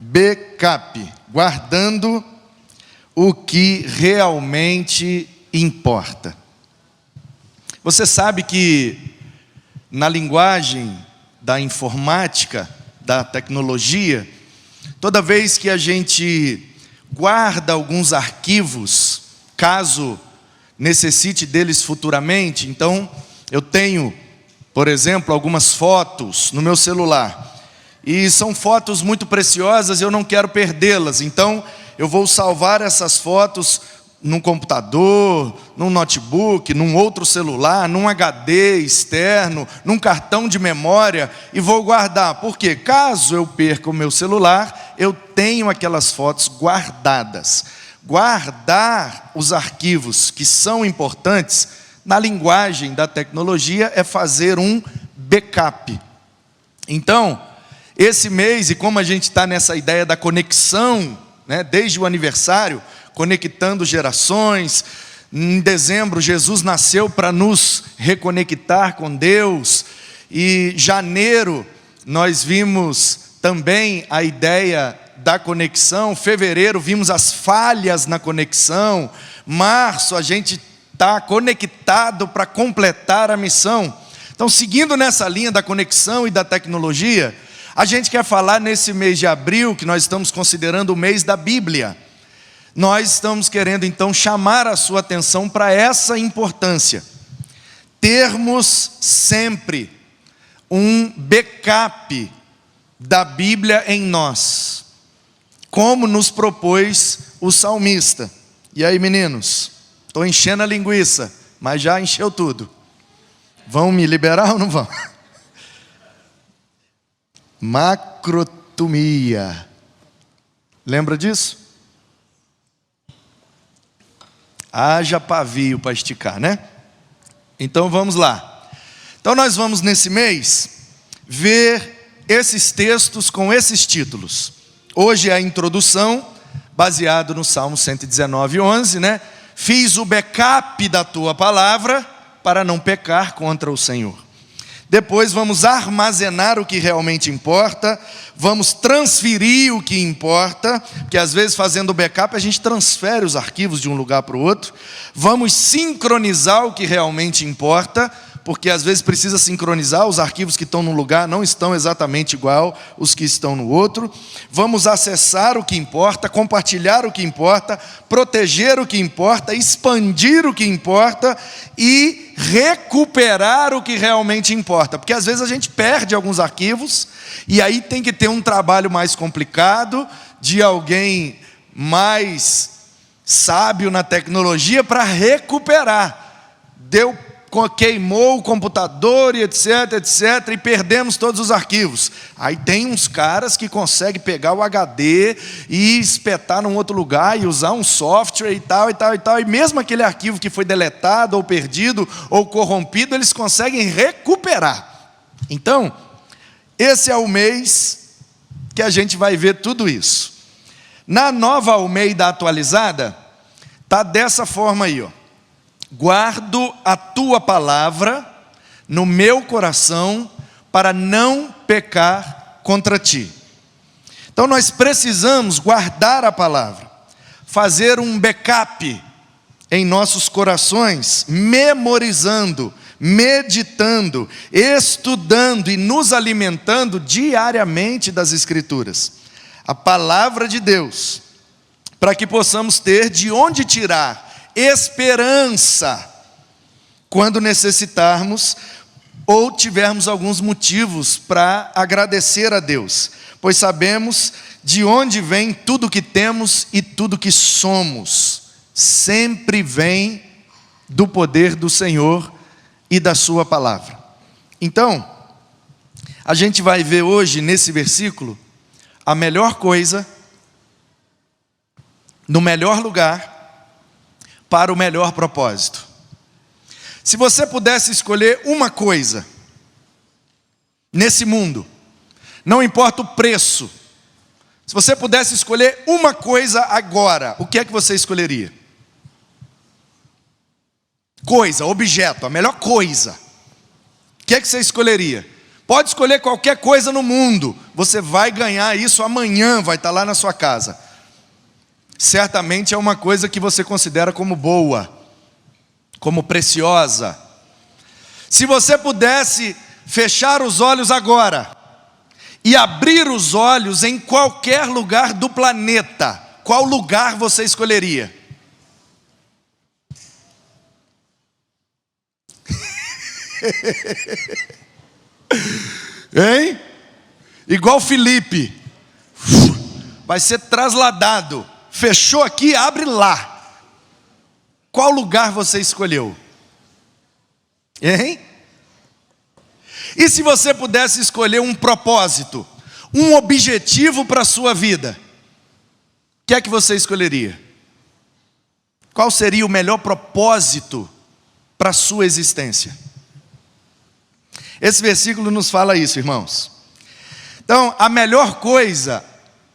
Backup, guardando o que realmente importa. Você sabe que na linguagem da informática, da tecnologia, toda vez que a gente guarda alguns arquivos, caso necessite deles futuramente, então eu tenho, por exemplo, algumas fotos no meu celular, e são fotos muito preciosas, eu não quero perdê-las, então eu vou salvar essas fotos num computador, num notebook, num outro celular, num HD externo, num cartão de memória, e vou guardar, porque caso eu perca o meu celular, eu tenho aquelas fotos guardadas. Guardar os arquivos que são importantes, na linguagem da tecnologia, é fazer um backup. Então, esse mês, e como a gente está nessa ideia da conexão, né, desde o aniversário, conectando gerações, em dezembro Jesus nasceu para nos reconectar com Deus, e janeiro nós vimos também a ideia da conexão, fevereiro vimos as falhas na conexão, março a gente está conectado para completar a missão. Então, seguindo nessa linha da conexão e da tecnologia, a gente quer falar nesse mês de abril, que nós estamos considerando o mês da Bíblia. Nós estamos querendo então chamar a sua atenção para essa importância. Termos sempre um backup da Bíblia em nós, como nos propôs o salmista. E aí, meninos, estou enchendo a linguiça, mas já encheu tudo. Vão me liberar ou não vão? Macrotomia. Lembra disso? Haja pavio para esticar, né? Então vamos lá. Então nós vamos nesse mês ver esses textos com esses títulos. Hoje é a introdução, baseado no Salmo 119:11, né? Fiz o backup da tua palavra para não pecar contra o Senhor. Depois vamos armazenar o que realmente importa, vamos transferir o que importa, porque às vezes fazendo o backup a gente transfere os arquivos de um lugar para o outro. Vamos sincronizar o que realmente importa, porque às vezes precisa sincronizar, os arquivos que estão num lugar não estão exatamente igual os que estão no outro. Vamos acessar o que importa, compartilhar o que importa, proteger o que importa, expandir o que importa e recuperar o que realmente importa. Porque às vezes a gente perde alguns arquivos e aí tem que ter um trabalho mais complicado, de alguém mais sábio na tecnologia para recuperar. Queimou o computador e etc, e perdemos todos os arquivos. Aí tem uns caras que conseguem pegar o HD e espetar num outro lugar e usar um software e tal, e mesmo aquele arquivo que foi deletado ou perdido ou corrompido, eles conseguem recuperar. Então, esse é o mês que a gente vai ver tudo isso. Na Nova Almeida atualizada, está dessa forma aí, ó. Guardo a tua palavra no meu coração para não pecar contra ti. Então nós precisamos guardar a palavra, fazer um backup em nossos corações, memorizando, meditando, estudando e nos alimentando diariamente das Escrituras, a palavra de Deus, para que possamos ter de onde tirar esperança quando necessitarmos ou tivermos alguns motivos para agradecer a Deus, pois sabemos de onde vem tudo que temos e tudo que somos. Sempre vem do poder do Senhor e da sua palavra. Então, a gente vai ver hoje nesse versículo a melhor coisa, no melhor lugar, para o melhor propósito. Se você pudesse escolher uma coisa nesse mundo, não importa o preço, se você pudesse escolher uma coisa agora, o que é que você escolheria? Coisa, objeto, a melhor coisa. O que é que você escolheria? Pode escolher qualquer coisa no mundo, você vai ganhar isso amanhã, vai estar lá na sua casa. Certamente é uma coisa que você considera como boa, como preciosa. Se você pudesse fechar os olhos agora e abrir os olhos em qualquer lugar do planeta, qual lugar você escolheria? Hein? Igual Felipe, vai ser trasladado. Fechou aqui, abre lá. Qual lugar você escolheu? Hein? E se você pudesse escolher um propósito, um objetivo para a sua vida, o que é que você escolheria? Qual seria o melhor propósito para a sua existência? Esse versículo nos fala isso, irmãos. Então, a melhor coisa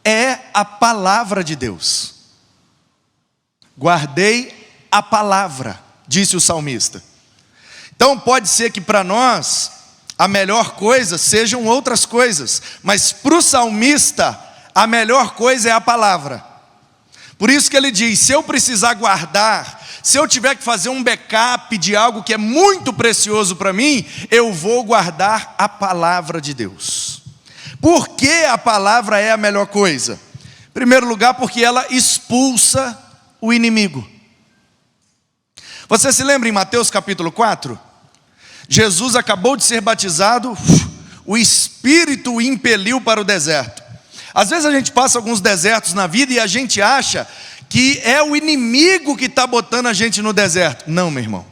é a palavra de Deus. Guardei a palavra, disse o salmista. Então pode ser que para nós a melhor coisa sejam outras coisas, mas para o salmista a melhor coisa é a palavra. Por isso que ele diz, se eu precisar guardar, se eu tiver que fazer um backup de algo que é muito precioso para mim, eu vou guardar a palavra de Deus. Por que a palavra é a melhor coisa? Em primeiro lugar, porque ela expulsa o inimigo. Você se lembra em Mateus capítulo 4? Jesus acabou de ser batizado, o Espírito o impeliu para o deserto. Às vezes a gente passa alguns desertos na vida e a gente acha que é o inimigo que está botando a gente no deserto. Não, meu irmão,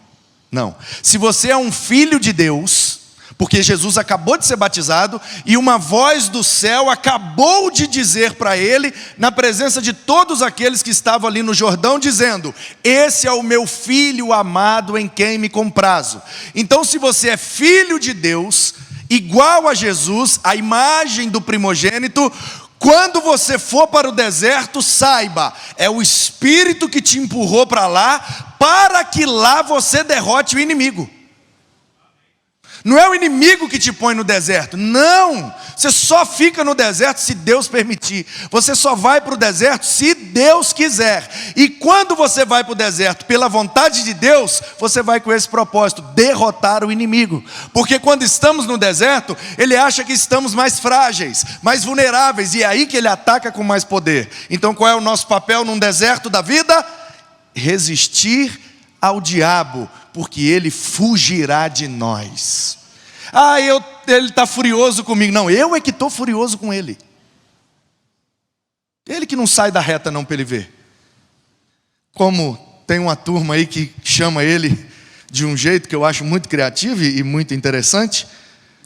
não. Se você é um filho de Deus, porque Jesus acabou de ser batizado e uma voz do céu acabou de dizer para ele, na presença de todos aqueles que estavam ali no Jordão, dizendo: esse é o meu filho amado em quem me comprazo. Então, se você é filho de Deus, igual a Jesus, a imagem do primogênito, quando você for para o deserto, saiba, é o Espírito que te empurrou para lá, para que lá você derrote o inimigo. Não é o inimigo que te põe no deserto, não. Você só fica no deserto se Deus permitir. Você só vai para o deserto se Deus quiser. E quando você vai para o deserto pela vontade de Deus, você vai com esse propósito, derrotar o inimigo. Porque quando estamos no deserto, ele acha que estamos mais frágeis, mais vulneráveis, e é aí que ele ataca com mais poder. Então qual é o nosso papel num deserto da vida? Resistir ao diabo, porque ele fugirá de nós. Ele está furioso comigo. Não, eu é que estou furioso com ele. Ele que não sai da reta não para ele ver. Como tem uma turma aí que chama ele de um jeito que eu acho muito criativo e muito interessante,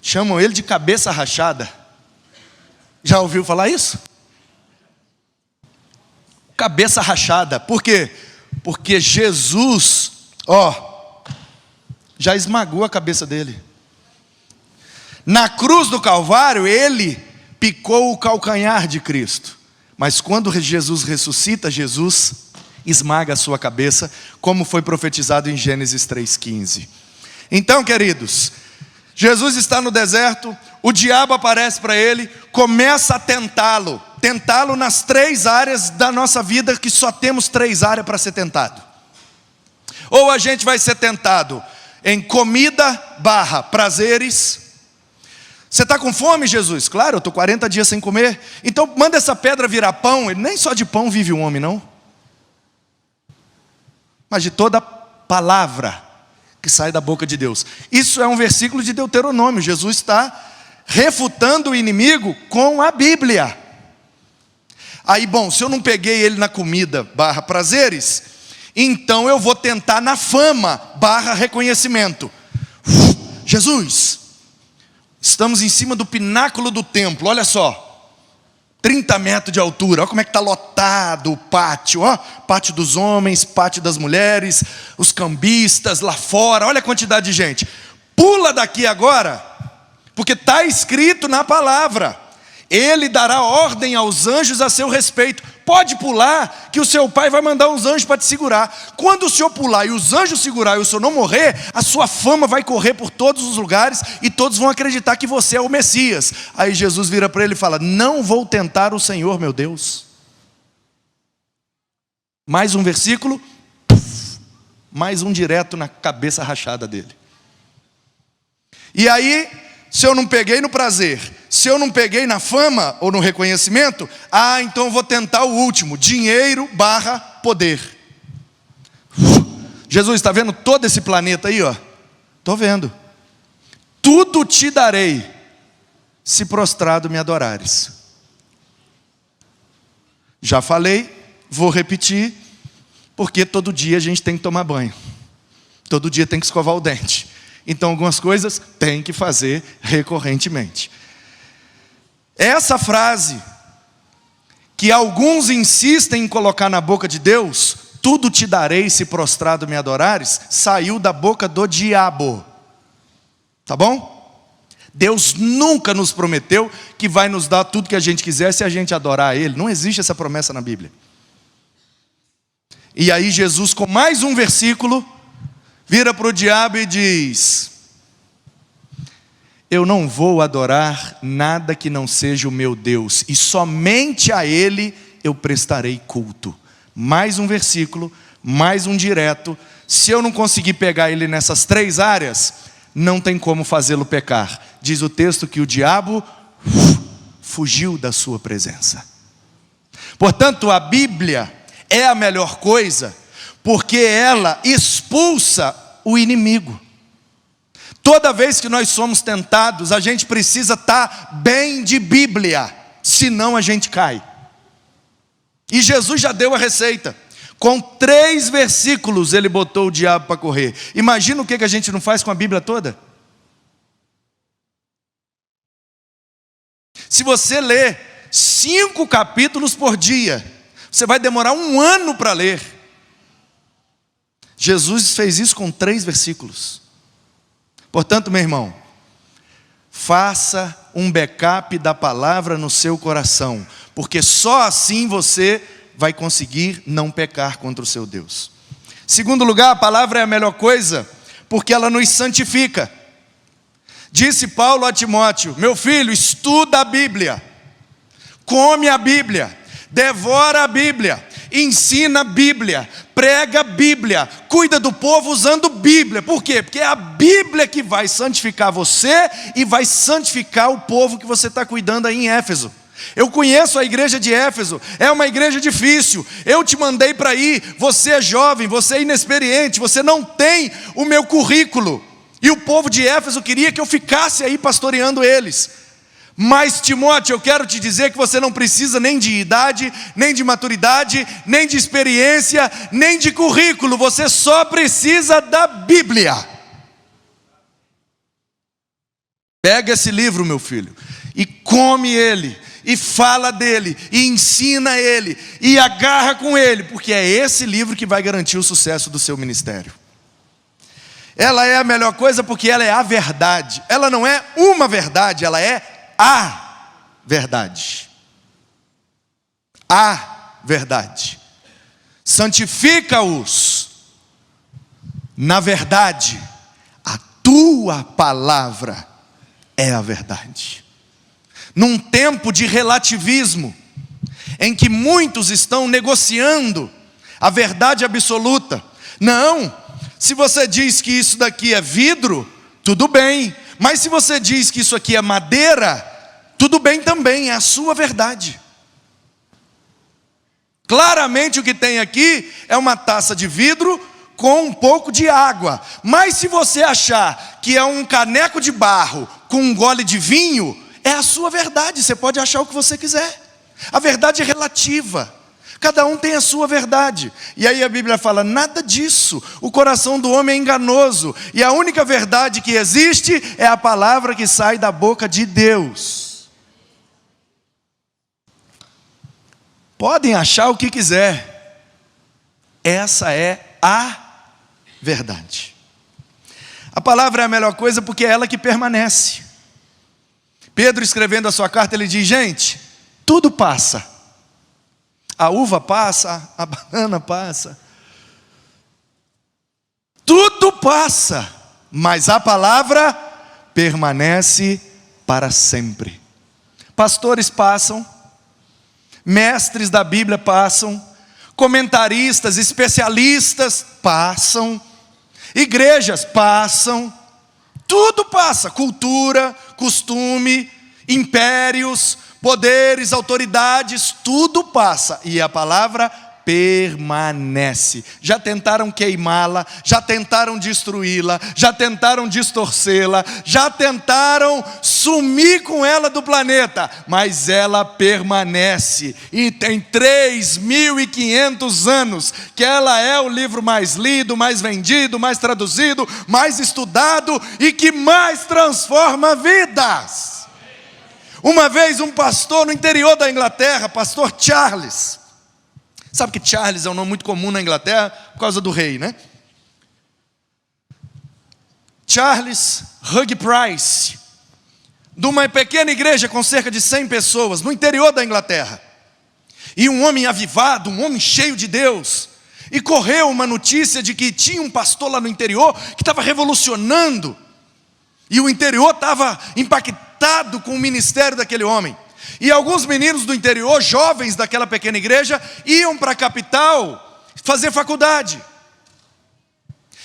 chamam ele de cabeça rachada. Já ouviu falar isso? Cabeça rachada. Por quê? Porque Jesus, já esmagou a cabeça dele. Na cruz do Calvário, ele picou o calcanhar de Cristo. Mas quando Jesus ressuscita, Jesus esmaga a sua cabeça, como foi profetizado em Gênesis 3,15. Então, queridos, Jesus está no deserto, o diabo aparece para ele, começa a tentá-lo nas 3 áreas da nossa vida, que só temos 3 áreas para ser tentado. Ou a gente vai ser tentado em comida / prazeres. Você está com fome, Jesus? Claro, eu estou 40 dias sem comer. Então manda essa pedra virar pão. Nem só de pão vive o homem, não. Mas de toda palavra que sai da boca de Deus. Isso é um versículo de Deuteronômio. Jesus está refutando o inimigo com a Bíblia. Aí, bom, se eu não peguei ele na comida / prazeres, então eu vou tentar na fama / reconhecimento. Jesus, estamos em cima do pináculo do templo, olha só. 30 metros de altura, olha como é que está lotado o pátio, pátio dos homens, pátio das mulheres, os cambistas lá fora, olha a quantidade de gente. Pula daqui agora, porque está escrito na palavra: Ele dará ordem aos anjos a seu respeito. Pode pular, que o seu pai vai mandar uns anjos para te segurar. Quando o senhor pular e os anjos segurar e o senhor não morrer, a sua fama vai correr por todos os lugares e todos vão acreditar que você é o Messias. Aí Jesus vira para ele e fala: não vou tentar o Senhor, meu Deus. Mais um versículo, mais um direto na cabeça rachada dele. E aí, se eu não peguei no prazer, se eu não peguei na fama ou no reconhecimento, então eu vou tentar o último: dinheiro / poder. Jesus, está vendo todo esse planeta aí, ó? Estou vendo. Tudo te darei, se prostrado me adorares. Já falei, vou repetir, porque todo dia a gente tem que tomar banho. Todo dia tem que escovar o dente. Então algumas coisas tem que fazer recorrentemente. Essa frase, que alguns insistem em colocar na boca de Deus, tudo te darei se prostrado me adorares, saiu da boca do diabo. Tá bom? Deus nunca nos prometeu que vai nos dar tudo que a gente quiser se a gente adorar Ele. Não existe essa promessa na Bíblia. E aí Jesus, com mais um versículo, vira para o diabo e diz: eu não vou adorar nada que não seja o meu Deus, e somente a Ele eu prestarei culto. Mais um versículo, mais um direto. Se eu não conseguir pegar ele nessas 3 áreas, não tem como fazê-lo pecar. Diz o texto que o diabo fugiu da sua presença. Portanto, a Bíblia é a melhor coisa, porque ela expulsa o inimigo. Toda vez que nós somos tentados, a gente precisa estar bem de Bíblia, senão a gente cai. E Jesus já deu a receita. Com 3 versículos ele botou o diabo para correr. Imagina o que a gente não faz com a Bíblia toda. Se você ler 5 capítulos por dia, você vai demorar 1 ano para ler. Jesus fez isso com 3 versículos. Portanto, meu irmão, faça um backup da palavra no seu coração, porque só assim você vai conseguir não pecar contra o seu Deus. Segundo lugar, a palavra é a melhor coisa, porque ela nos santifica. Disse Paulo a Timóteo: meu filho, estuda a Bíblia, come a Bíblia, devora a Bíblia, ensina a Bíblia, prega a Bíblia, cuida do povo usando Bíblia. Por quê? Porque é a Bíblia que vai santificar você e vai santificar o povo que você está cuidando aí em Éfeso. Eu conheço a igreja de Éfeso, é uma igreja difícil. Eu te mandei para ir, você é jovem, você é inexperiente, você não tem o meu currículo. E o povo de Éfeso queria que eu ficasse aí pastoreando eles. Mas Timóteo, eu quero te dizer que você não precisa nem de idade, nem de maturidade, nem de experiência, nem de currículo. Você só precisa da Bíblia. Pega esse livro, meu filho, e come ele, e fala dele, e ensina ele, e agarra com ele, porque é esse livro que vai garantir o sucesso do seu ministério. Ela é a melhor coisa porque ela é a verdade. Ela não é uma verdade, ela é a verdade. A verdade. Santifica-os na verdade. A tua palavra é a verdade. Num tempo de relativismo, em que muitos estão negociando a verdade absoluta. Não, se você diz que isso daqui é vidro, tudo bem. Mas se você diz que isso aqui é madeira, tudo bem também, é a sua verdade. Claramente o que tem aqui é uma taça de vidro com um pouco de água. Mas se você achar que é um caneco de barro com um gole de vinho, é a sua verdade, você pode achar o que você quiser. A verdade é relativa. Cada um tem a sua verdade. E aí a Bíblia fala: nada disso. O coração do homem é enganoso. E a única verdade que existe é a palavra que sai da boca de Deus. Podem achar o que quiser. Essa é a verdade. A palavra é a melhor coisa porque é ela que permanece. Pedro, escrevendo a sua carta, ele diz: gente, tudo passa. A uva passa, a banana passa. Tudo passa, mas a palavra permanece para sempre. Pastores passam, mestres da Bíblia passam, comentaristas, especialistas passam, igrejas passam, tudo passa, cultura, costume, impérios, poderes, autoridades, tudo passa, e a palavra permanece. Já tentaram queimá-la, já tentaram destruí-la, já tentaram distorcê-la, já tentaram sumir com ela do planeta, mas ela permanece, e tem 3.500 anos, que ela é o livro mais lido, mais vendido, mais traduzido, mais estudado, e que mais transforma vidas. Uma vez um pastor no interior da Inglaterra, pastor Charles, sabe que Charles é um nome muito comum na Inglaterra por causa do rei, né? Charles Hugh Price, de uma pequena igreja com cerca de 100 pessoas, no interior da Inglaterra. E um homem avivado, um homem cheio de Deus. E correu uma notícia de que tinha um pastor lá no interior que estava revolucionando. E o interior estava impactado com o ministério daquele homem. E alguns meninos do interior, jovens daquela pequena igreja, iam para a capital fazer faculdade.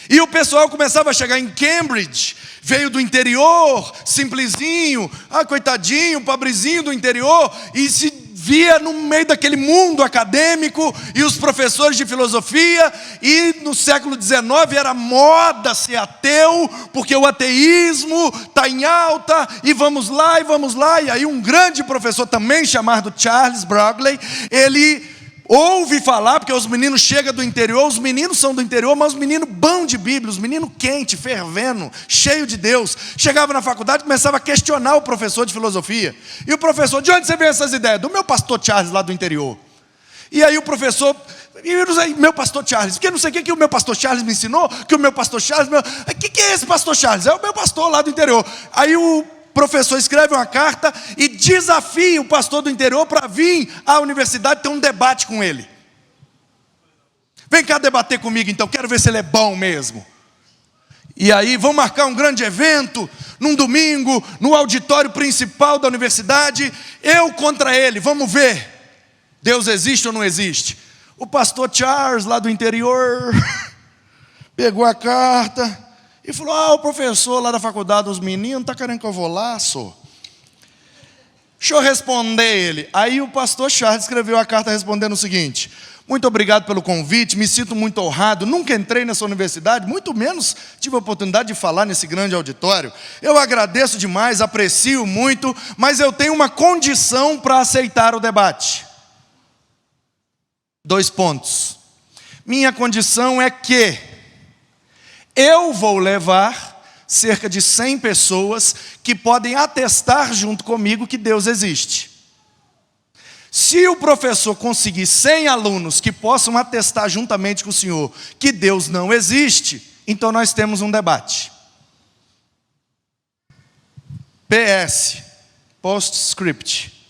E o pessoal começava a chegar em Cambridge, veio do interior, simplesinho, coitadinho, pobrezinho do interior, e se via no meio daquele mundo acadêmico, e os professores de filosofia, e no século XIX era moda ser ateu, porque o ateísmo está em alta, e vamos lá, e aí um grande professor também chamado Charles Brogley, ele ouve falar, porque os meninos chegam do interior, os meninos são do interior, mas os meninos bons de Bíblia, os meninos quente, fervendo, cheio de Deus. Chegava na faculdade e começava a questionar o professor de filosofia. E o professor: de onde você vê essas ideias? Do meu pastor Charles lá do interior. E aí o professor: meu pastor Charles, porque não sei o que o meu pastor Charles me ensinou, que o meu pastor Charles, o que é esse pastor Charles? É o meu pastor lá do interior. Aí o professor escreve uma carta e desafia o pastor do interior para vir à universidade ter um debate com ele. Vem cá debater comigo então, quero ver se ele é bom mesmo. E aí vão marcar um grande evento, num domingo, no auditório principal da universidade, eu contra ele, vamos ver, Deus existe ou não existe? O pastor Charles lá do interior pegou a carta e falou: o professor lá da faculdade dos meninos está querendo que eu vou lá, só. Deixa eu responder ele. Aí o pastor Charles escreveu a carta respondendo o seguinte: muito obrigado pelo convite, me sinto muito honrado, nunca entrei nessa universidade, muito menos tive a oportunidade de falar nesse grande auditório. Eu agradeço demais, aprecio muito, mas eu tenho uma condição para aceitar o debate. 2 pontos. Minha condição é que eu vou levar cerca de 100 pessoas que podem atestar junto comigo que Deus existe. Se o professor conseguir 100 alunos que possam atestar juntamente com o senhor que Deus não existe, então nós temos um debate. PS, postscript.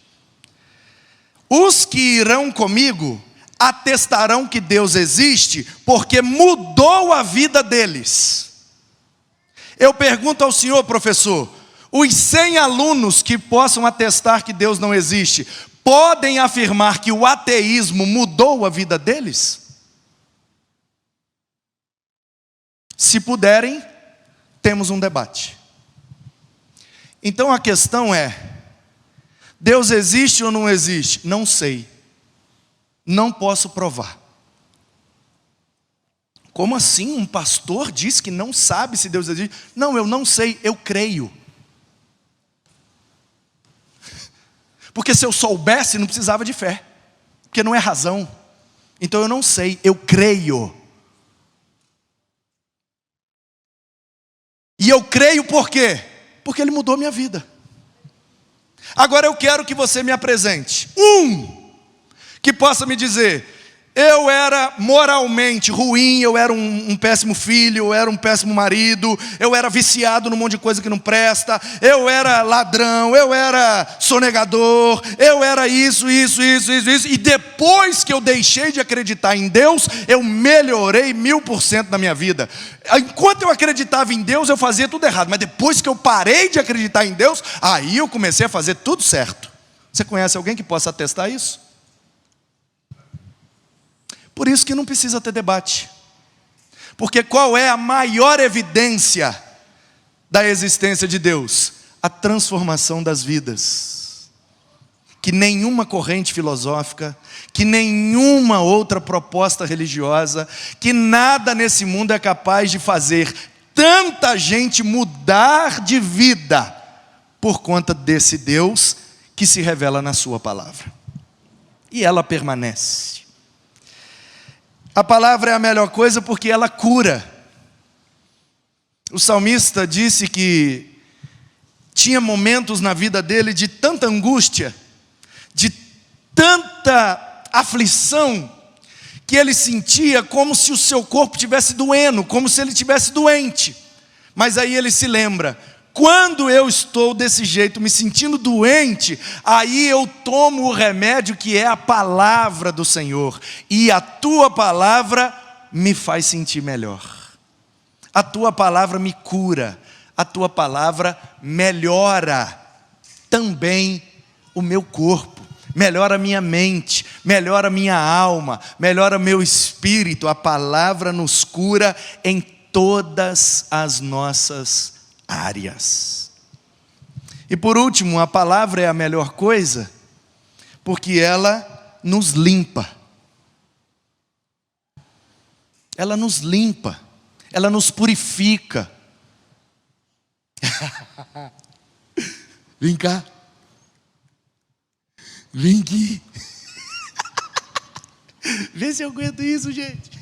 Os que irão comigo atestarão que Deus existe, porque mudou a vida deles. Eu pergunto ao senhor, professor, os 100 alunos que possam atestar que Deus não existe, podem afirmar que o ateísmo mudou a vida deles? Se puderem, temos um debate. Então a questão é: Deus existe ou não existe? Não sei. Não posso provar. Como assim? Um pastor diz que não sabe se Deus existe? Não, eu não sei, eu creio. Porque se eu soubesse, não precisava de fé, porque não é razão. Então eu não sei, eu creio. E eu creio por quê? Porque Ele mudou minha vida. Agora eu quero que você me apresente um que possa me dizer: Eu era moralmente ruim, eu era um péssimo filho, eu era um péssimo marido, eu era viciado num monte de coisa que não presta, eu era ladrão, eu era sonegador, eu era isso, e depois que eu deixei de acreditar em Deus, eu melhorei 1000% na minha vida. Enquanto eu acreditava em Deus, eu fazia tudo errado, mas depois que eu parei de acreditar em Deus, aí eu comecei a fazer tudo certo. Você conhece alguém que possa atestar isso? Por isso que não precisa ter debate. Porque qual é a maior evidência da existência de Deus? A transformação das vidas. Que nenhuma corrente filosófica, que nenhuma outra proposta religiosa, que nada nesse mundo é capaz de fazer tanta gente mudar de vida por conta desse Deus que se revela na sua palavra. E ela permanece. A palavra é a melhor coisa porque ela cura. O salmista disse que tinha momentos na vida dele de tanta angústia, de tanta aflição, que ele sentia como se o seu corpo estivesse doendo, como se ele estivesse doente. Mas aí ele se lembra: quando eu estou desse jeito, me sentindo doente, aí eu tomo o remédio que é a palavra do Senhor. E a tua palavra me faz sentir melhor. A tua palavra me cura. A tua palavra melhora também o meu corpo. Melhora a minha mente, melhora a minha alma, melhora meu espírito. A palavra nos cura em todas as nossas áreas. E por último, a palavra é a melhor coisa porque ela nos limpa. Ela nos limpa, ela nos purifica. Vem cá. Vem aqui. Vê se eu aguento isso, gente.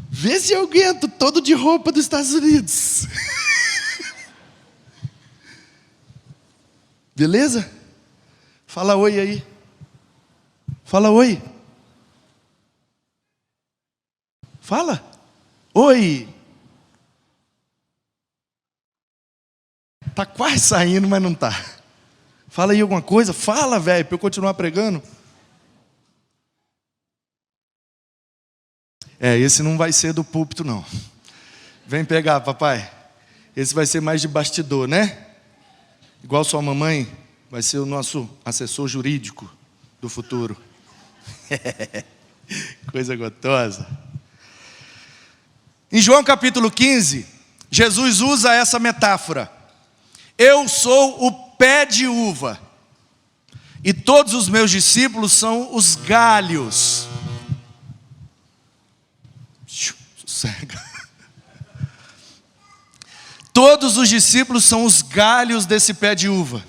Vê se eu aguento todo de roupa dos Estados Unidos. Beleza? Fala oi aí. Fala oi. Fala. Oi. Tá quase saindo, mas não tá. Fala aí alguma coisa. Fala, velho, para eu continuar pregando. Esse não vai ser do púlpito, não. Vem pegar, papai. Esse vai ser mais de bastidor, né? Igual sua mamãe, vai ser o nosso assessor jurídico do futuro. Coisa gostosa. Em João capítulo 15, Jesus usa essa metáfora. Eu sou o pé de uva, e todos os meus discípulos são os galhos. Sossega. Todos os discípulos são os galhos desse pé de uva,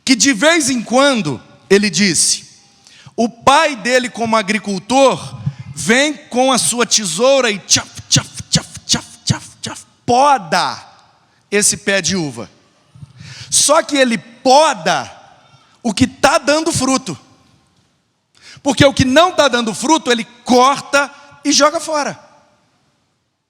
que de vez em quando, ele disse, o pai dele como agricultor, vem com a sua tesoura e poda esse pé de uva. Só que ele poda o que está dando fruto, porque o que não está dando fruto, ele corta e joga fora.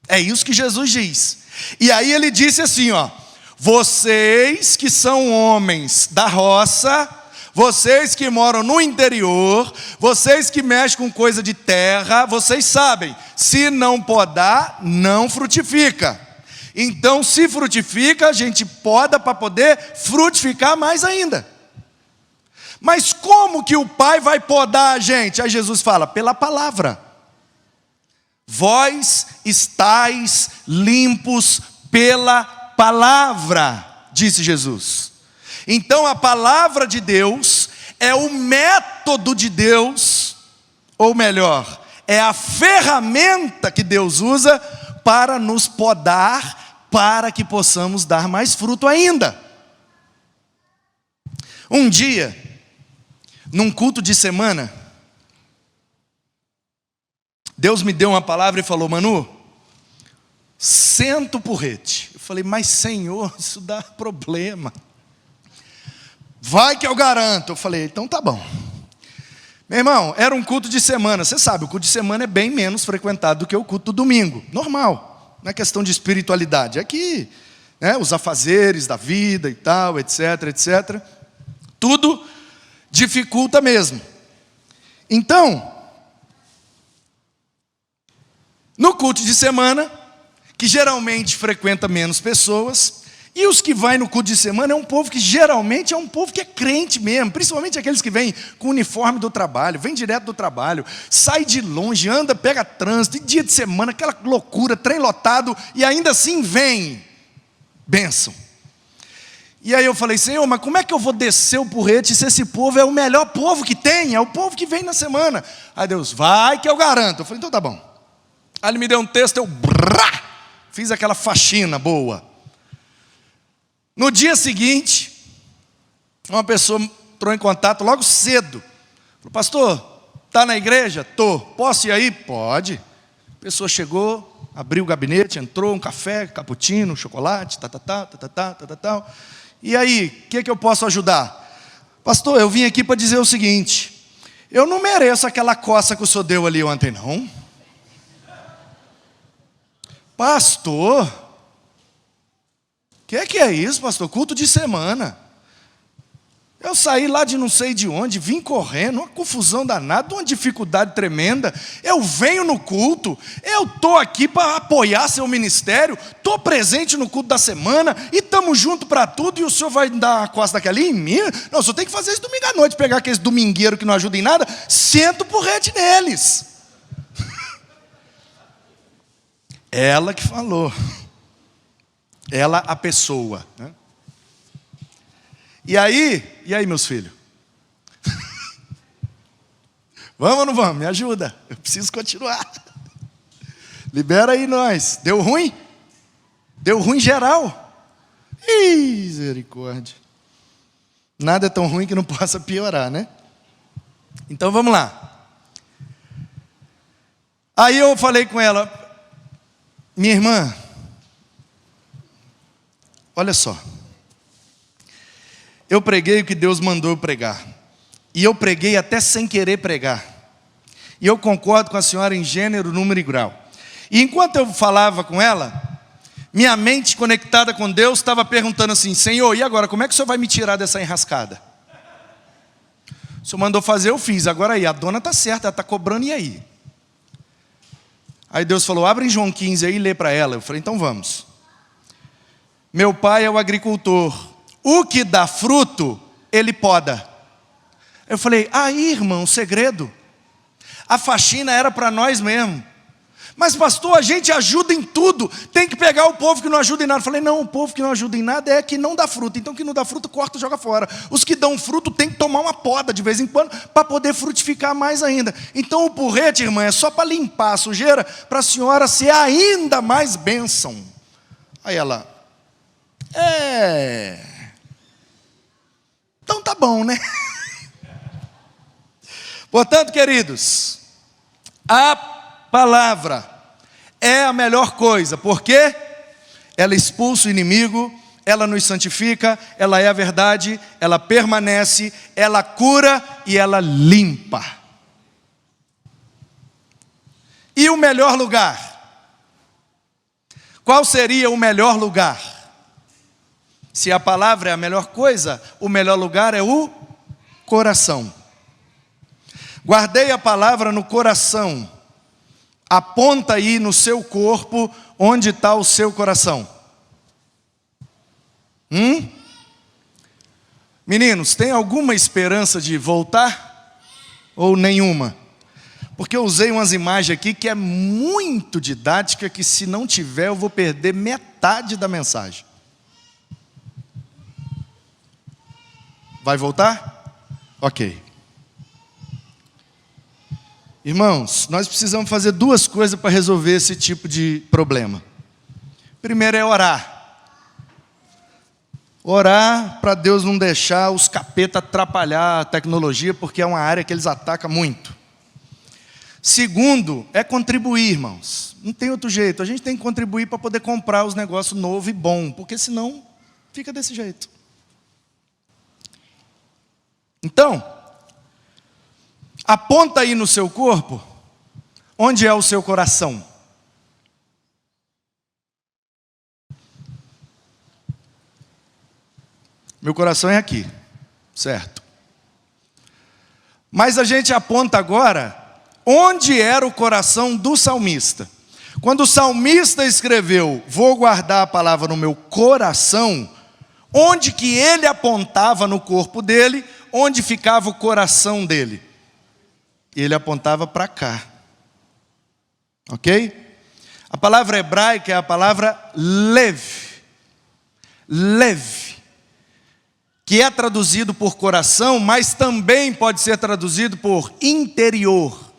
É isso que Jesus diz. E aí ele disse assim, ó: vocês que são homens da roça, vocês que moram no interior, vocês que mexem com coisa de terra, vocês sabem, se não podar, não frutifica. Então, se frutifica, a gente poda para poder frutificar mais ainda. Mas como que o Pai vai podar a gente? Aí Jesus fala, pela palavra. Vós estáis limpos pela palavra, disse Jesus. Então a palavra de Deus é o método de Deus, ou melhor, é a ferramenta que Deus usa para nos podar, para que possamos dar mais fruto ainda. Um dia, num culto de semana, Deus me deu uma palavra e falou, Manu, senta o porrete. Eu falei, mas Senhor, isso dá problema. Vai que eu garanto. Eu falei, então tá bom. Meu irmão, era um culto de semana. Você sabe, o culto de semana é bem menos frequentado do que o culto do domingo. Normal, não é questão de espiritualidade. É que os afazeres da vida e tal, etc, etc. Tudo dificulta mesmo. Então, no culto de semana, que geralmente frequenta menos pessoas, e os que vão no culto de semana é um povo que geralmente é um povo que é crente mesmo, principalmente aqueles que vêm com o uniforme do trabalho, vem direto do trabalho, sai de longe, anda, pega trânsito, e dia de semana, aquela loucura, trem lotado, e ainda assim vem. Bênção. E aí eu falei, Senhor, mas como é que eu vou descer o porrete se esse povo é o melhor povo que tem, é o povo que vem na semana? Aí Deus, vai que eu garanto. Eu falei, então tá bom. Aí ele me deu um texto, eu fiz aquela faxina boa. No dia seguinte, uma pessoa entrou em contato logo cedo. Falou, pastor, está na igreja? Tô. Posso ir aí? Pode. A pessoa chegou, abriu o gabinete, entrou, um café, cappuccino, chocolate, tal. E aí, o que eu posso ajudar? Pastor, eu vim aqui para dizer o seguinte, eu não mereço aquela coça que o senhor deu ali ontem, não. Pastor, que é isso, pastor? Culto de semana. Eu saí lá de não sei de onde, vim correndo, uma confusão danada, uma dificuldade tremenda. Eu venho no culto, eu estou aqui para apoiar seu ministério, estou presente no culto da semana, e estamos juntos para tudo, e o senhor vai dar a costa daquela em mim? Não, o senhor tem que fazer isso domingo à noite, pegar aqueles domingueiros que não ajudam em nada, senta o porrete neles. Ela que falou. Ela, a pessoa. Né? E aí, meus filhos? Vamos ou não vamos? Me ajuda. Eu preciso continuar. Libera aí nós. Deu ruim? Deu ruim geral? Misericórdia. Nada é tão ruim que não possa piorar, né? Então vamos lá. Aí eu falei com ela, minha irmã, olha só, eu preguei o que Deus mandou eu pregar, e eu preguei até sem querer pregar, e eu concordo com a senhora em gênero, número e grau, e enquanto eu falava com ela, minha mente conectada com Deus estava perguntando assim, Senhor, e agora, como é que o senhor vai me tirar dessa enrascada? O senhor mandou fazer, eu fiz, agora aí, a dona está certa, ela está cobrando, e aí? Aí Deus falou, abre em João 15 aí e lê para ela. Eu falei, então vamos. Meu pai é o agricultor. O que dá fruto, ele poda. Eu falei, aí irmão, segredo. A faxina era para nós mesmo. Mas pastor, a gente ajuda em tudo. Tem que pegar o povo que não ajuda em nada. Eu falei, não, o povo que não ajuda em nada é que não dá fruto. Então que não dá fruto, corta e joga fora. Os que dão fruto tem que tomar uma poda de vez em quando para poder frutificar mais ainda. Então o porrete, irmã, é só para limpar a sujeira, para a senhora ser ainda mais bênção. Aí ela, então tá bom, né? Portanto, queridos, a palavra é a melhor coisa, porque ela expulsa o inimigo, ela nos santifica, ela é a verdade, ela permanece, ela cura e ela limpa. E o melhor lugar? Qual seria o melhor lugar? Se a palavra é a melhor coisa, o melhor lugar é o coração. Guardei a palavra no coração. Aponta aí no seu corpo onde está o seu coração. Meninos, tem alguma esperança de voltar? Ou nenhuma? Porque eu usei umas imagens aqui que é muito didática, que se não tiver eu vou perder metade da mensagem. Vai voltar? Ok. Irmãos, nós precisamos fazer duas coisas para resolver esse tipo de problema. Primeiro é orar. Orar para Deus não deixar os capeta atrapalhar a tecnologia, porque é uma área que eles atacam muito. Segundo, é contribuir, irmãos. Não tem outro jeito. A gente tem que contribuir para poder comprar os negócios novos e bons, porque senão fica desse jeito. Então, Aponta aí no seu corpo, onde é o seu coração? Meu coração é aqui, certo? Mas a gente aponta agora, onde era o coração do salmista? Quando o salmista escreveu, vou guardar a palavra no meu coração, onde que ele apontava no corpo dele, onde ficava o coração dele? Ele apontava para cá, ok? A palavra hebraica é a palavra lev, que é traduzido por coração, mas também pode ser traduzido por interior,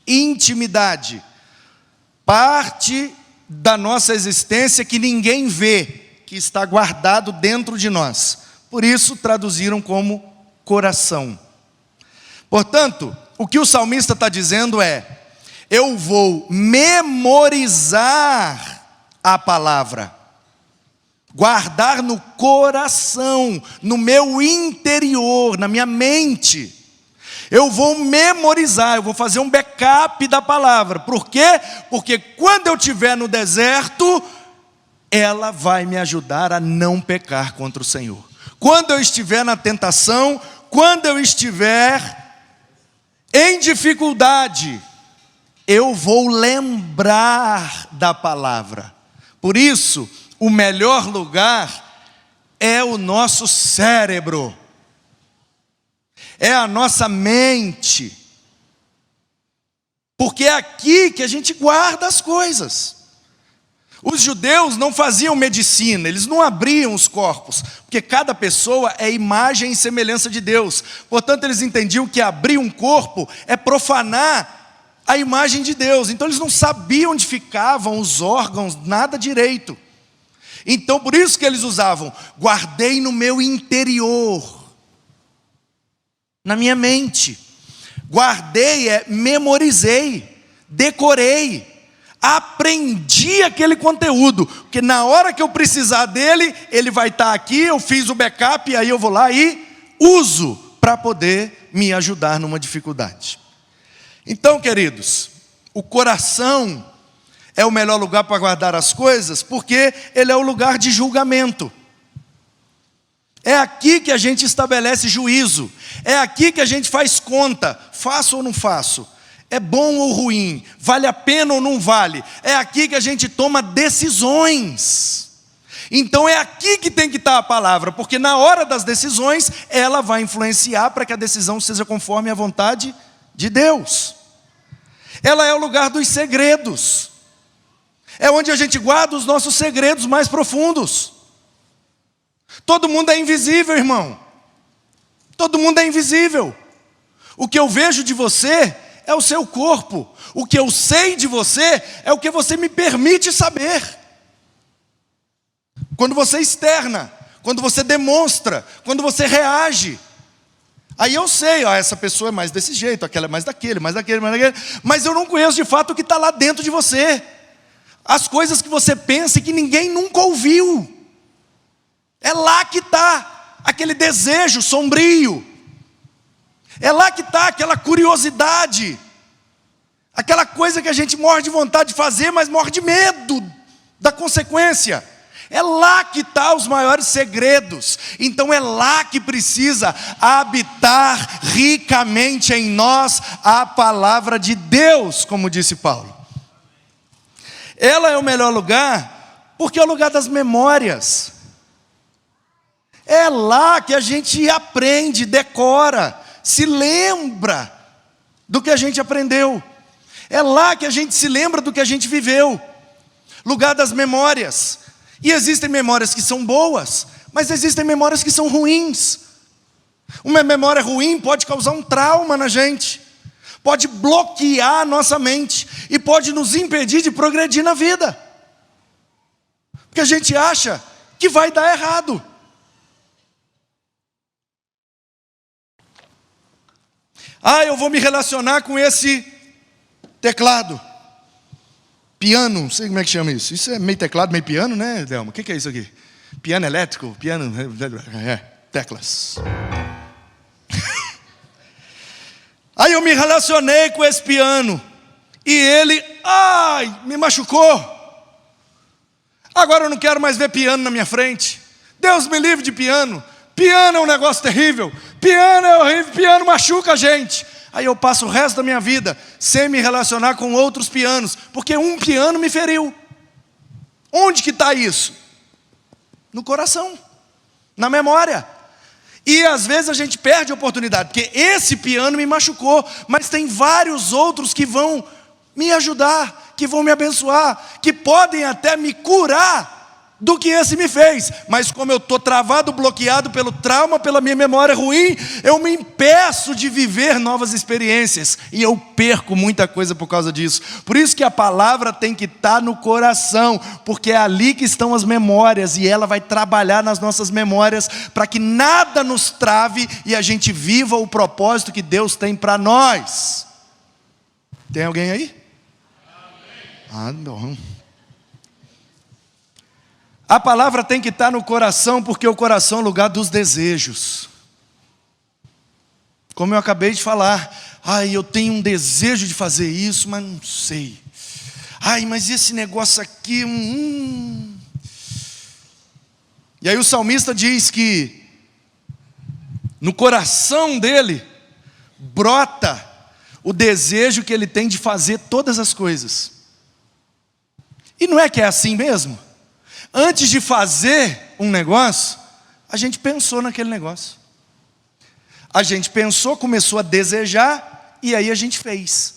intimidade, parte da nossa existência que ninguém vê, que está guardado dentro de nós. Por isso traduziram como coração. Portanto, o que o salmista está dizendo é: eu vou memorizar a palavra, guardar no coração, no meu interior, na minha mente. Eu vou memorizar, eu vou fazer um backup da palavra. Por quê? Porque quando eu estiver no deserto, ela vai me ajudar a não pecar contra o Senhor. Quando eu estiver na tentação, quando eu estiver em dificuldade, eu vou lembrar da palavra. Por isso, o melhor lugar é o nosso cérebro, é a nossa mente, porque é aqui que a gente guarda as coisas. Os judeus não faziam medicina, eles não abriam os corpos, porque cada pessoa é imagem e semelhança de Deus. Portanto, eles entendiam que abrir um corpo é profanar a imagem de Deus. Então, eles não sabiam onde ficavam os órgãos, nada direito. Então, por isso que eles usavam, guardei no meu interior, na minha mente. Guardei memorizei, decorei, aprendi aquele conteúdo, porque na hora que eu precisar dele, ele vai estar aqui, eu fiz o backup, e aí eu vou lá e uso para poder me ajudar numa dificuldade. Então, queridos, o coração é o melhor lugar para guardar as coisas, porque ele é o lugar de julgamento. É aqui que a gente estabelece juízo, é aqui que a gente faz conta, faço ou não faço, é bom ou ruim, vale a pena ou não vale, é aqui que a gente toma decisões. Então é aqui que tem que estar a palavra, porque na hora das decisões, ela vai influenciar para que a decisão seja conforme a vontade de Deus. Ela é o lugar dos segredos, é onde a gente guarda os nossos segredos mais profundos. Todo mundo é invisível, irmão. Todo mundo é invisível. O que eu vejo de você é o seu corpo. O que eu sei de você é o que você me permite saber. Quando você externa, quando você demonstra, quando você reage, aí eu sei, essa pessoa é mais desse jeito, aquela é mais daquele, mais daquele, mas eu não conheço de fato o que está lá dentro de você. As coisas que você pensa e que ninguém nunca ouviu. É lá que está aquele desejo sombrio. É lá que está aquela curiosidade. Aquela coisa que a gente morre de vontade de fazer, mas morre de medo da consequência. É lá que estão os maiores segredos. Então é lá que precisa habitar ricamente em nós a palavra de Deus, como disse Paulo. Ela é o melhor lugar, porque é o lugar das memórias. É lá que a gente aprende, decora, se lembra do que a gente aprendeu. É lá que a gente se lembra do que a gente viveu. Lugar das memórias. E existem memórias que são boas, mas existem memórias que são ruins. Uma memória ruim pode causar um trauma na gente, pode bloquear a nossa mente e pode nos impedir de progredir na vida, porque a gente acha que vai dar errado. Eu vou me relacionar com esse teclado, piano, não sei como é que chama isso. Isso é meio teclado, meio piano, né, Delma? O que é isso aqui? Piano elétrico? Piano, teclas. Aí eu me relacionei com esse piano. E ele, me machucou. Agora eu não quero mais ver piano na minha frente. Deus me livre de piano. Piano é um negócio terrível. Piano é horrível, piano machuca a gente. Aí eu passo o resto da minha vida sem me relacionar com outros pianos, porque um piano me feriu. Onde que está isso? No coração, na memória. E às vezes a gente perde a oportunidade, porque esse piano me machucou, mas tem vários outros que vão me ajudar, que vão me abençoar, que podem até me curar do que esse me fez. Mas como eu estou travado, bloqueado pelo trauma, pela minha memória ruim, eu me impeço de viver novas experiências, e eu perco muita coisa por causa disso. Por isso que a palavra tem que estar no coração, porque é ali que estão as memórias, e ela vai trabalhar nas nossas memórias, para que nada nos trave, e a gente viva o propósito que Deus tem para nós. Tem alguém aí? Não. A palavra tem que estar no coração, porque o coração é o lugar dos desejos. Como eu acabei de falar, eu tenho um desejo de fazer isso, mas não sei. Mas esse negócio aqui, E aí o salmista diz que no coração dele brota o desejo que ele tem de fazer todas as coisas. E não é que é assim mesmo? Antes de fazer um negócio, a gente pensou naquele negócio. A gente pensou, começou a desejar, e aí a gente fez.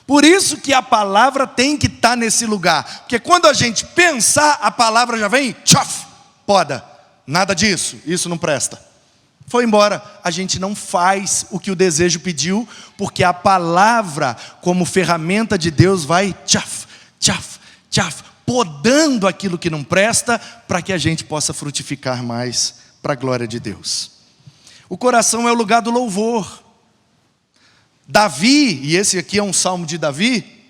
Por isso que a palavra tem que estar nesse lugar. Porque quando a gente pensar, a palavra já vem, tchof, poda. Nada disso, isso não presta. Foi embora. A gente não faz o que o desejo pediu, porque a palavra, como ferramenta de Deus, vai tchaf, tchaf, tchaf, podando aquilo que não presta, para que a gente possa frutificar mais para a glória de Deus. O coração é o lugar do louvor. Davi, e esse aqui é um salmo de Davi,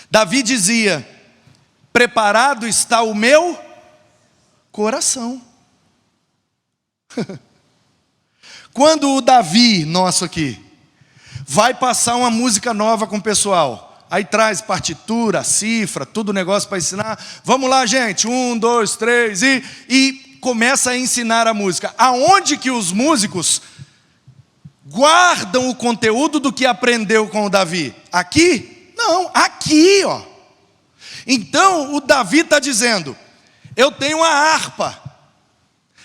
Davi dizia: preparado está o meu coração. Quando o Davi, nosso aqui, vai passar uma música nova com o pessoal, aí traz partitura, cifra, tudo negócio para ensinar. Vamos lá, gente, 1, 2, 3, e começa a ensinar a música. Aonde que os músicos guardam o conteúdo do que aprendeu com o Davi? Aqui? Não, aqui, ó. Então o Davi está dizendo: eu tenho uma harpa.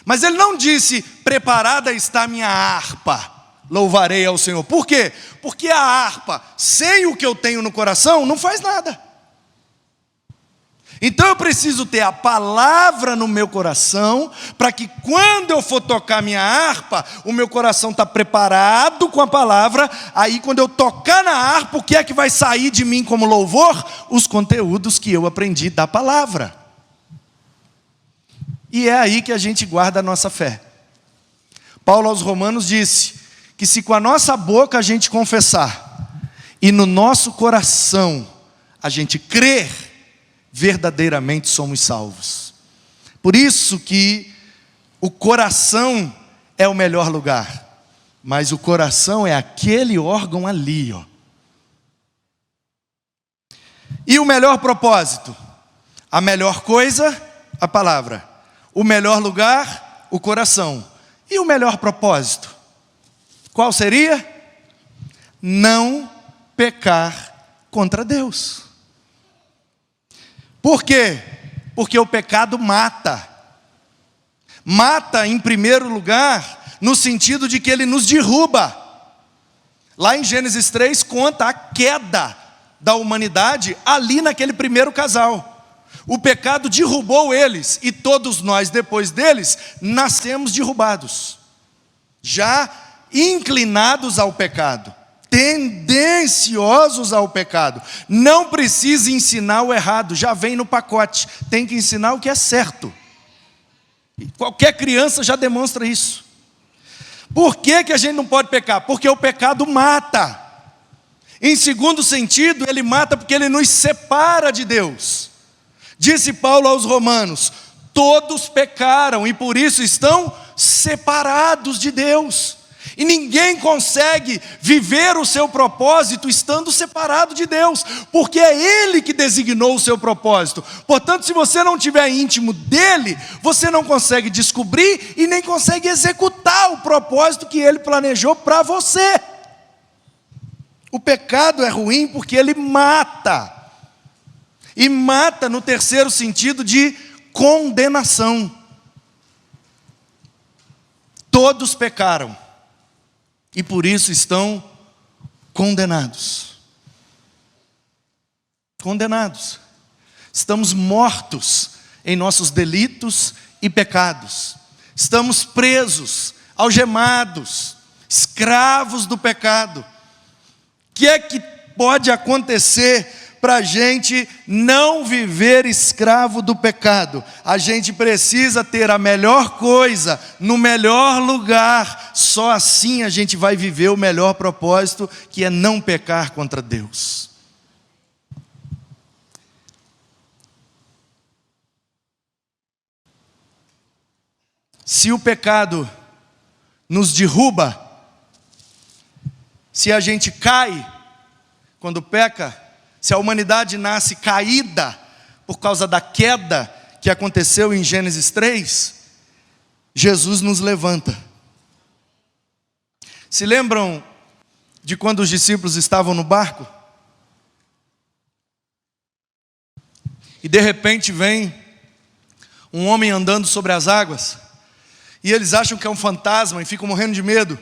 Mas ele não disse: preparada está a minha harpa, louvarei ao Senhor. Por quê? Porque a harpa, sem o que eu tenho no coração, não faz nada. Então eu preciso ter a palavra no meu coração, para que quando eu for tocar minha harpa, o meu coração está preparado com a palavra. Aí quando eu tocar na harpa, o que é que vai sair de mim como louvor? Os conteúdos que eu aprendi da palavra. E é aí que a gente guarda a nossa fé. Paulo aos Romanos disse que se com a nossa boca a gente confessar, e no nosso coração a gente crer, verdadeiramente somos salvos. Por isso que o coração é o melhor lugar, mas o coração é aquele órgão ali, ó. E o melhor propósito? A melhor coisa, a palavra. O melhor lugar, o coração. E o melhor propósito? Qual seria? Não pecar contra Deus. Por quê? Porque o pecado mata. Mata em primeiro lugar, no sentido de que ele nos derruba. Lá em Gênesis 3 conta a queda da humanidade ali naquele primeiro casal. O pecado derrubou eles, e todos nós depois deles nascemos derrubados, já inclinados ao pecado, tendenciosos ao pecado. Não precisa ensinar o errado, já vem no pacote. Tem que ensinar o que é certo. E qualquer criança já demonstra isso. Por que a gente não pode pecar? Porque o pecado mata. Em segundo sentido, ele mata porque ele nos separa de Deus. Disse Paulo aos Romanos: todos pecaram e por isso estão separados de Deus. E ninguém consegue viver o seu propósito estando separado de Deus, porque é Ele que designou o seu propósito. Portanto, se você não estiver íntimo dEle, você não consegue descobrir e nem consegue executar o propósito que Ele planejou para você. O pecado é ruim porque ele mata. E mata no terceiro sentido de condenação. Todos pecaram e por isso estão condenados. Condenados. Estamos mortos em nossos delitos e pecados. Estamos presos, algemados, escravos do pecado. O que é que pode acontecer para a gente não viver escravo do pecado? A gente precisa ter a melhor coisa, no melhor lugar. Só assim a gente vai viver o melhor propósito, que é não pecar contra Deus. Se o pecado nos derruba, se a gente cai quando peca, se a humanidade nasce caída por causa da queda que aconteceu em Gênesis 3, Jesus nos levanta. Se lembram de quando os discípulos estavam no barco? E de repente vem um homem andando sobre as águas, e eles acham que é um fantasma e ficam morrendo de medo.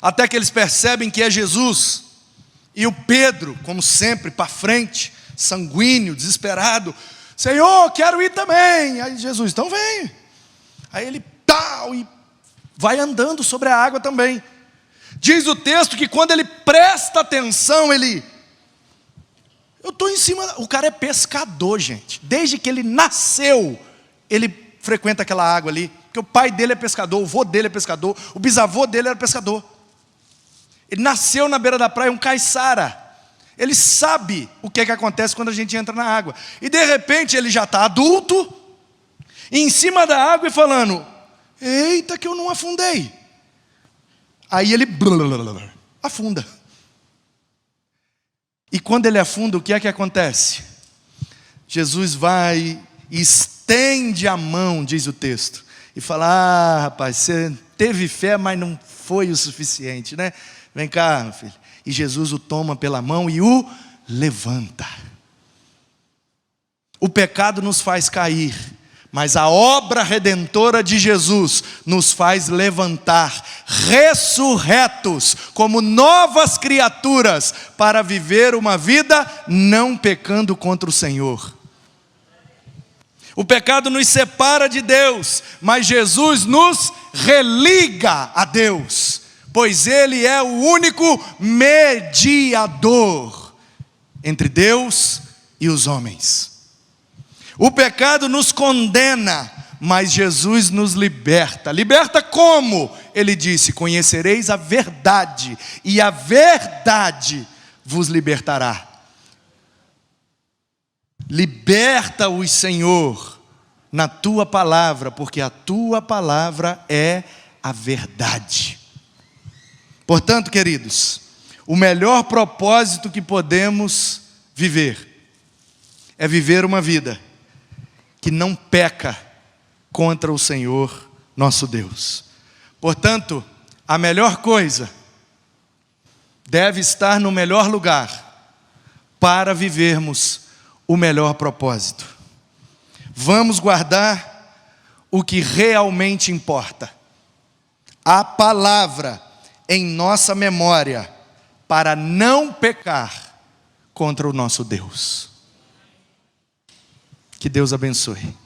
Até que eles percebem que é Jesus. E o Pedro, como sempre, para frente, sanguíneo, desesperado: Senhor, quero ir também. Aí Jesus: então vem. Aí ele e vai andando sobre a água também. Diz o texto que quando ele presta atenção, eu estou em cima. O cara é pescador, gente. Desde que ele nasceu, ele frequenta aquela água ali. Porque o pai dele é pescador, o avô dele é pescador, o bisavô dele era pescador. Ele nasceu na beira da praia, um caiçara. Ele sabe o que é que acontece quando a gente entra na água. E de repente ele já está adulto, em cima da água e falando: eita, que eu não afundei. Aí ele afunda. E quando ele afunda, o que é que acontece? Jesus vai e estende a mão, diz o texto, e fala: ah, rapaz, você teve fé, mas não foi o suficiente, né? Vem cá, meu filho. E Jesus o toma pela mão e o levanta. O pecado nos faz cair, mas a obra redentora de Jesus nos faz levantar, ressurretos, como novas criaturas, para viver uma vida não pecando contra o Senhor. O pecado nos separa de Deus, mas Jesus nos religa a Deus, pois Ele é o único mediador entre Deus e os homens. O pecado nos condena, mas Jesus nos liberta. Liberta como? Ele disse: conhecereis a verdade, e a verdade vos libertará. Liberta-os, Senhor, na tua palavra, porque a tua palavra é a verdade. Portanto, queridos, o melhor propósito que podemos viver é viver uma vida que não peca contra o Senhor nosso Deus. Portanto, a melhor coisa deve estar no melhor lugar para vivermos o melhor propósito. Vamos guardar o que realmente importa: a palavra em nossa memória, para não pecar contra o nosso Deus. Que Deus abençoe.